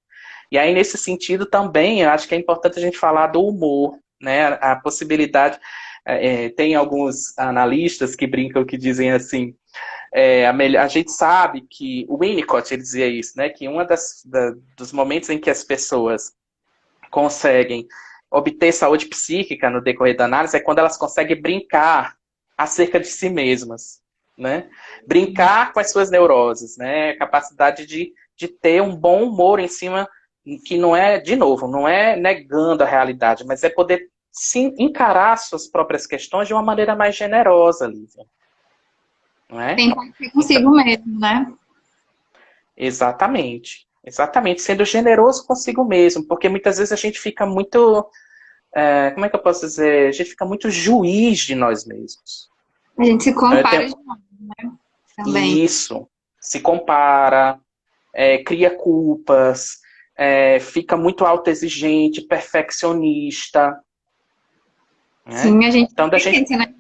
S1: E aí, nesse sentido, também, eu acho que é importante a gente falar do humor, né? A possibilidade, tem alguns analistas que brincam, que dizem assim, a gente sabe que, o Winnicott, ele dizia isso, né? Que dos momentos em que as pessoas conseguem obter saúde psíquica no decorrer da análise é quando elas conseguem brincar acerca de si mesmas, né? Brincar com as suas neuroses, né? A capacidade de ter um bom humor em cima, que não é, de novo, não é negando a realidade, mas é poder se encarar suas próprias questões de uma maneira mais generosa, Lívia. Não é?
S2: Tentar ser consigo mesmo, né?
S1: Exatamente. Exatamente. Sendo generoso consigo mesmo. Porque muitas vezes a gente fica muito... como é que eu posso dizer? A gente fica muito juiz de nós mesmos.
S2: A gente se
S1: Então,
S2: compara demais, né? Também.
S1: Isso. Se compara, cria culpas, fica muito autoexigente, perfeccionista. Né?
S2: Sim, a gente
S1: Então, da gente...
S2: pensa, né?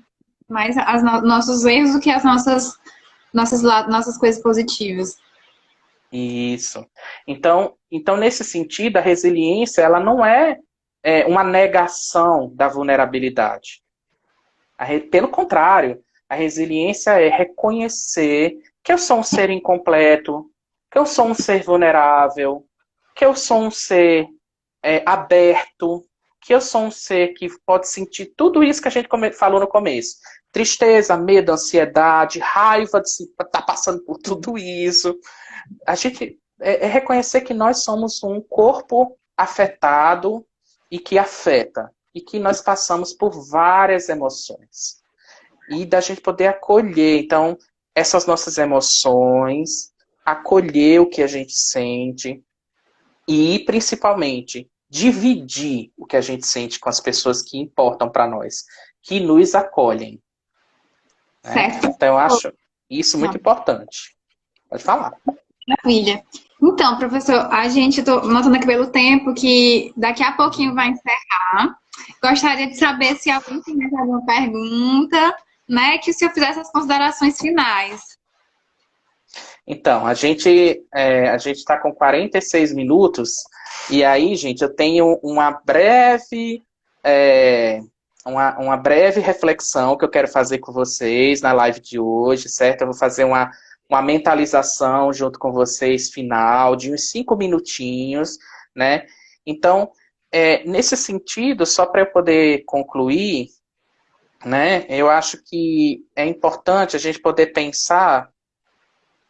S2: Mais nossos erros do que as nossas coisas positivas.
S1: Isso. Então, nesse sentido, a resiliência ela não é uma negação da vulnerabilidade. Pelo contrário, a resiliência é reconhecer que eu sou um ser incompleto, que eu sou um ser vulnerável, que eu sou um ser aberto, que eu sou um ser que pode sentir tudo isso que a gente falou no começo. Tristeza, medo, ansiedade, raiva de estar passando por tudo isso. A gente reconhecer que nós somos um corpo afetado e que afeta. E que nós passamos por várias emoções. E da gente poder acolher, então, essas nossas emoções, acolher o que a gente sente e, principalmente, dividir o que a gente sente com as pessoas que importam para nós, que nos acolhem. Né?
S2: Certo?
S1: Então, eu acho isso muito importante. Pode falar.
S2: Maravilha. Então, professor, a gente, estou notando aqui pelo tempo que daqui a pouquinho vai encerrar. Gostaria de saber se alguém tem mais alguma pergunta, né? Que o senhor fizesse as considerações finais.
S1: Então, a gente está com 46 minutos, e aí, gente, eu tenho uma breve reflexão que eu quero fazer com vocês na live de hoje, certo? Eu vou fazer uma mentalização junto com vocês final, de uns 5 minutinhos, né? Então, nesse sentido, só para eu poder concluir, né, eu acho que é importante a gente poder pensar,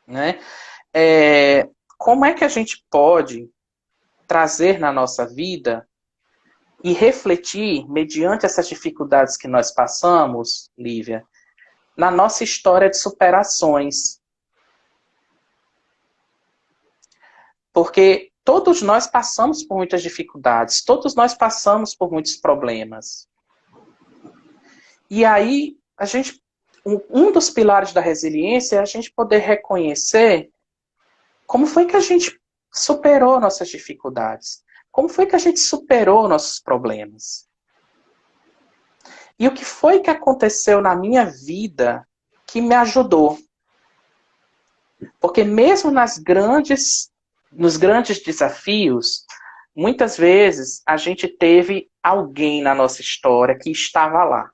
S1: né, como é que a gente pode trazer na nossa vida e refletir, mediante essas dificuldades que nós passamos, Lívia, na nossa história de superações. Porque todos nós passamos por muitas dificuldades, todos nós passamos por muitos problemas. E aí, um dos pilares da resiliência é a gente poder reconhecer como foi que a gente superou nossas dificuldades, como foi que a gente superou nossos problemas. E o que foi que aconteceu na minha vida que me ajudou. Porque mesmo nos grandes desafios, muitas vezes a gente teve alguém na nossa história que estava lá.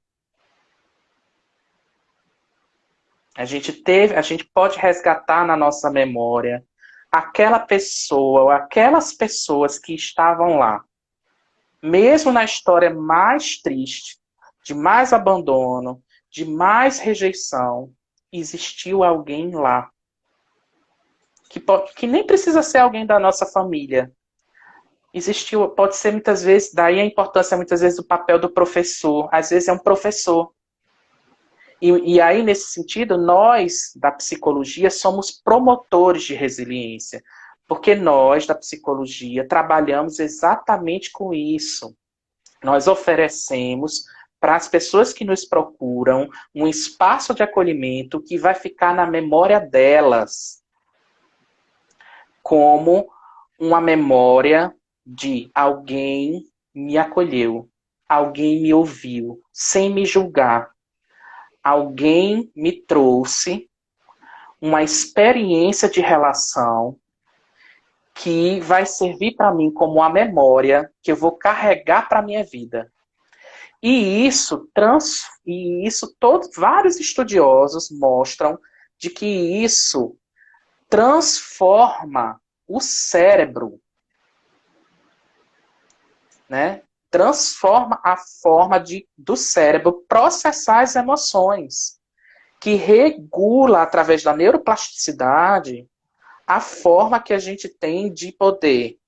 S1: A gente pode resgatar na nossa memória aquela pessoa ou aquelas pessoas que estavam lá. Mesmo na história mais triste, de mais abandono, de mais rejeição, existiu alguém lá. Que nem precisa ser alguém da nossa família. Pode ser muitas vezes, daí a importância muitas vezes do papel do professor. Às vezes é um professor. E aí, nesse sentido, nós, da psicologia, somos promotores de resiliência. Porque nós, da psicologia, trabalhamos exatamente com isso. Nós oferecemos para as pessoas que nos procuram um espaço de acolhimento que vai ficar na memória delas. Como uma memória de alguém me acolheu, alguém me ouviu, sem me julgar. Alguém me trouxe uma experiência de relação que vai servir para mim como uma memória que eu vou carregar para a minha vida. Vários estudiosos mostram de que isso transforma o cérebro, né? Transforma a forma do cérebro processar as emoções, que regula, através da neuroplasticidade, a forma que a gente tem de poder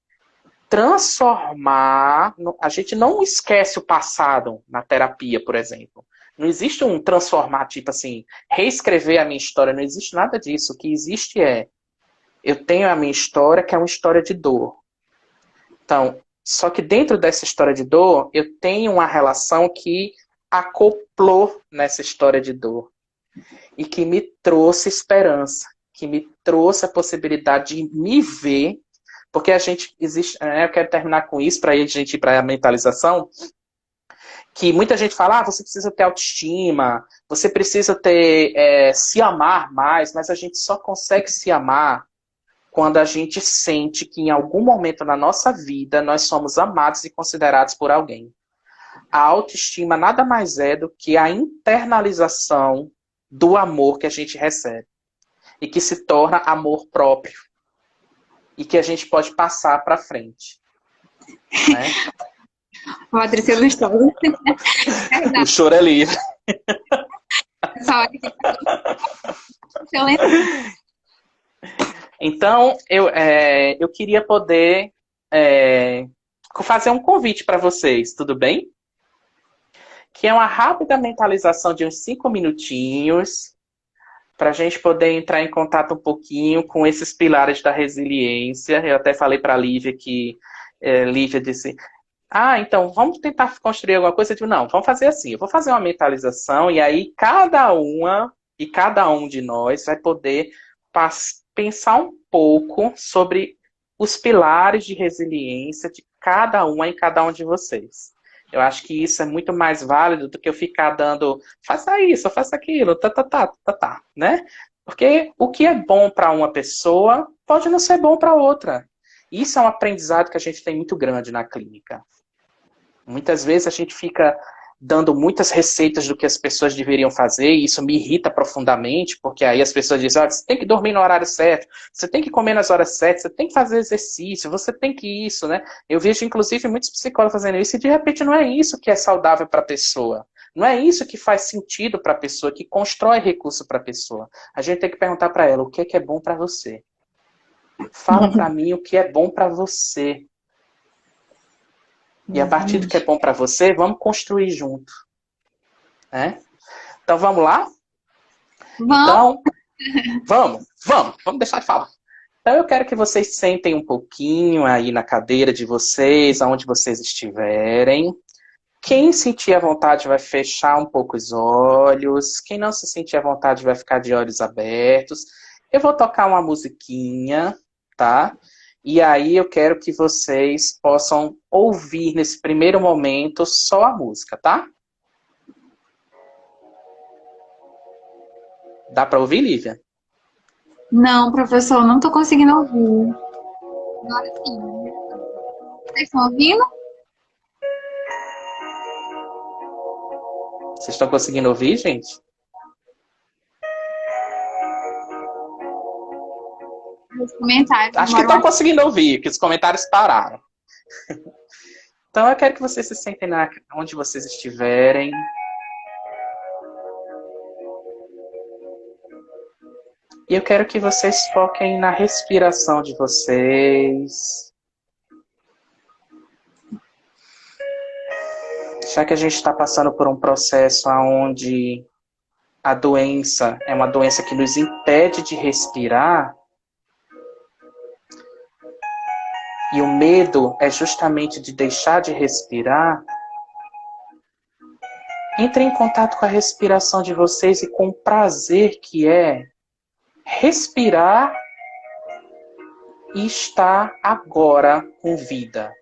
S1: transformar. A gente não esquece o passado na terapia, por exemplo. Não existe um transformar, tipo assim, reescrever a minha história, não existe nada disso. O que existe é, eu tenho a minha história, que é uma história de dor. Então, só que dentro dessa história de dor, eu tenho uma relação que acoplou nessa história de dor e que me trouxe esperança, que me trouxe a possibilidade de me ver, porque a gente existe, eu quero terminar com isso para a gente ir para a mentalização, que muita gente fala, você precisa ter autoestima, você precisa ter, se amar mais, mas a gente só consegue se amar quando a gente sente que em algum momento na nossa vida nós somos amados e considerados por alguém. A autoestima nada mais é do que a internalização do amor que a gente recebe e que se torna amor próprio e que a gente pode passar para frente. Né?
S2: Patrícia gostou.
S1: O choro é livre.
S2: Essa hora que eu lembro.
S1: Então, eu queria poder fazer um convite para vocês, tudo bem? Que é uma rápida mentalização de uns 5 minutinhos, para a gente poder entrar em contato um pouquinho com esses pilares da resiliência. Eu até falei para a Lívia que Lívia disse, então vamos tentar construir alguma coisa. Eu digo, não, vamos fazer assim, eu vou fazer uma mentalização e aí cada um de nós vai poder pensar um pouco sobre os pilares de resiliência de cada uma em cada um de vocês. Eu acho que isso é muito mais válido do que eu ficar dando, faça isso, faça aquilo, né? Porque o que é bom para uma pessoa pode não ser bom para outra. Isso é um aprendizado que a gente tem muito grande na clínica. Muitas vezes a gente fica dando muitas receitas do que as pessoas deveriam fazer, e isso me irrita profundamente, porque aí as pessoas dizem, você tem que dormir no horário certo, você tem que comer nas horas certas, você tem que fazer exercício, você tem que isso, né? Eu vejo, inclusive, muitos psicólogos fazendo isso, e de repente não é isso que é saudável para a pessoa. Não é isso que faz sentido para a pessoa, que constrói recurso para a pessoa. A gente tem que perguntar para ela, o que é bom para você? Fala para mim o que é bom para você. E a partir do que é bom para você, vamos construir junto. Né? Então, vamos lá?
S2: Vamos.
S1: Então, vamos deixar de falar. Então, eu quero que vocês sentem um pouquinho aí na cadeira de vocês, aonde vocês estiverem. Quem sentir a vontade vai fechar um pouco os olhos. Quem não se sentir à vontade vai ficar de olhos abertos. Eu vou tocar uma musiquinha, tá? E aí eu quero que vocês possam ouvir nesse primeiro momento só a música, tá? Dá para ouvir, Lívia?
S2: Não, professor, não estou conseguindo ouvir. Agora sim. Vocês estão ouvindo?
S1: Vocês estão conseguindo ouvir, gente?
S2: Os comentários.
S1: Acho que estão conseguindo ouvir, que os comentários pararam. Então eu quero que vocês se sentem onde vocês estiverem. E eu quero que vocês foquem na respiração de vocês. Já que a gente está passando por um processo onde a doença é uma doença que nos impede de respirar, e o medo é justamente de deixar de respirar, entre em contato com a respiração de vocês e com o prazer que é respirar e estar agora com vida.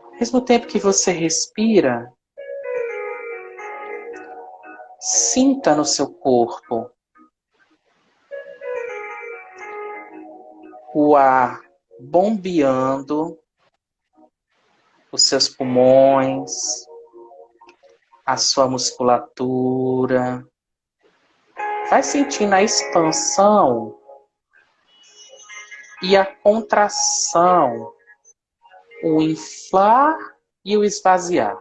S1: Ao mesmo tempo que você respira, sinta no seu corpo o ar bombeando os seus pulmões, a sua musculatura. Vai sentindo a expansão e a contração, o inflar e o esvaziar.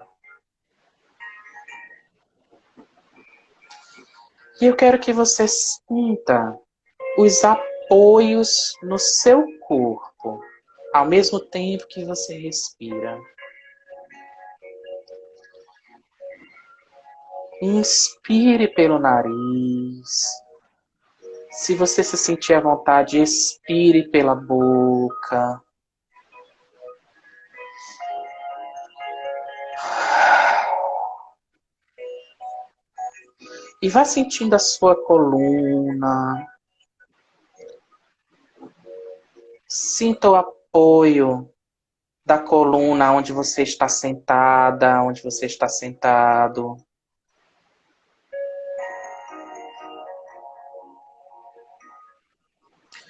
S1: E eu quero que você sinta os apoios no seu corpo, ao mesmo tempo que você respira. Inspire pelo nariz. Se você se sentir à vontade, expire pela boca. E vá sentindo a sua coluna. Sinta o apoio da coluna onde você está sentada, onde você está sentado.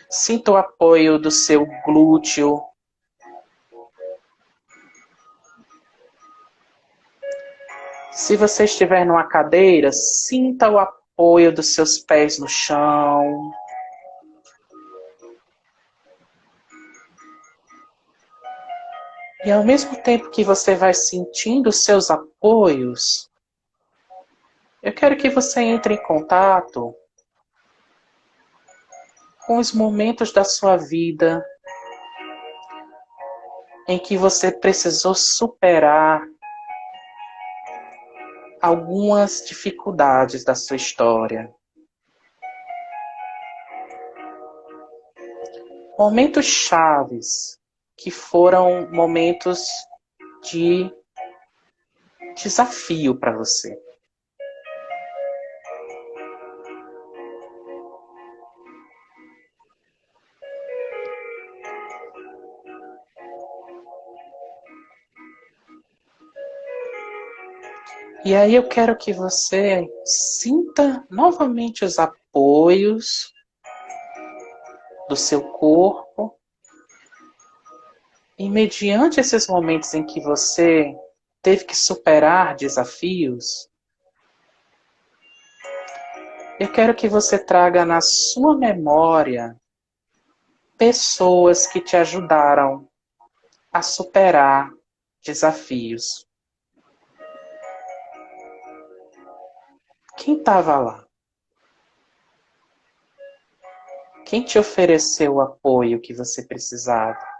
S1: Sinta o apoio do seu glúteo. Se você estiver numa cadeira, sinta o apoio dos seus pés no chão. E ao mesmo tempo que você vai sentindo os seus apoios, eu quero que você entre em contato com os momentos da sua vida em que você precisou superar algumas dificuldades da sua história. Momentos chaves que foram momentos de desafio para você. E aí eu quero que você sinta novamente os apoios do seu corpo. E mediante esses momentos em que você teve que superar desafios, eu quero que você traga na sua memória pessoas que te ajudaram a superar desafios. Quem estava lá? Quem te ofereceu o apoio que você precisava?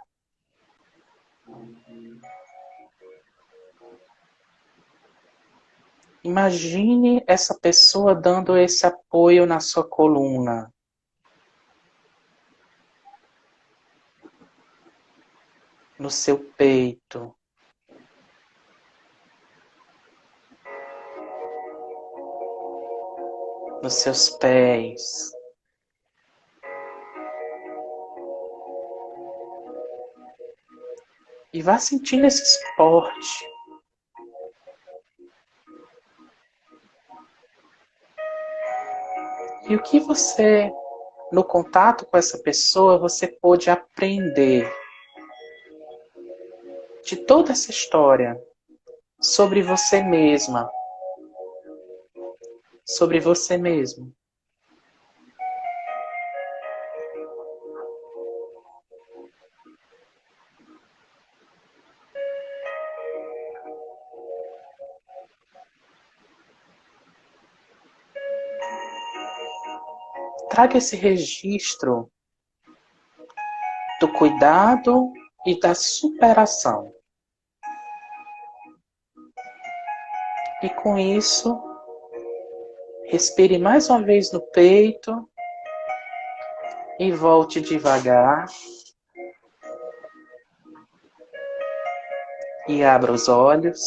S1: Imagine essa pessoa dando esse apoio na sua coluna. No seu peito. Nos seus pés. E vá sentindo esse suporte. E o que você, no contato com essa pessoa, você pôde aprender de toda essa história sobre você mesma, sobre você mesmo. Traga esse registro do cuidado e da superação. E com isso, respire mais uma vez no peito e volte devagar. E abra os olhos.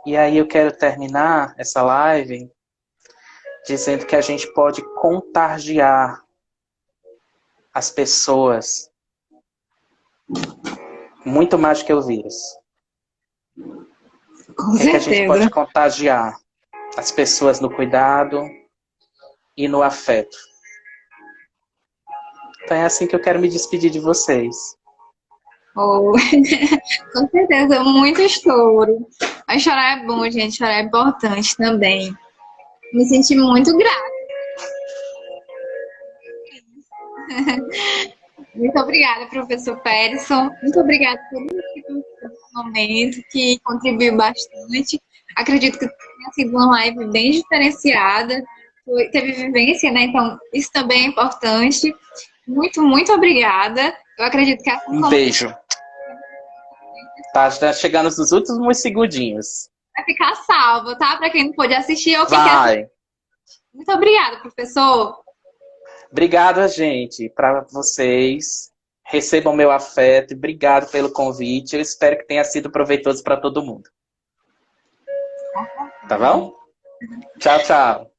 S1: E aí eu quero terminar essa live dizendo que a gente pode contagiar as pessoas muito mais do que o vírus.
S2: Com
S1: É que a gente
S2: certeza.
S1: pode contagiar as pessoas no cuidado e no afeto. Então é assim que eu quero me despedir de vocês.
S2: Oh, com certeza, muito choro. Mas chorar é bom, gente, chorar é importante também. Me senti muito grata. Muito obrigada, professor Peterson. Muito obrigada por todo mundo que participou desse momento, que contribuiu bastante. Acredito que tenha sido uma live bem diferenciada. Teve vivência, né? Então, isso também é importante. Muito, muito obrigada. Eu acredito que
S1: Um beijo. Tá chegando nos últimos segundinhos.
S2: vai ficar salvo, tá? Para quem não pôde assistir ou quem quer
S1: Vai.
S2: assistir. Muito obrigada, professor.
S1: Obrigado, gente, para vocês. Recebam meu afeto. Obrigado pelo convite. Eu espero que tenha sido proveitoso para todo mundo. Tá bom? Tchau, tchau.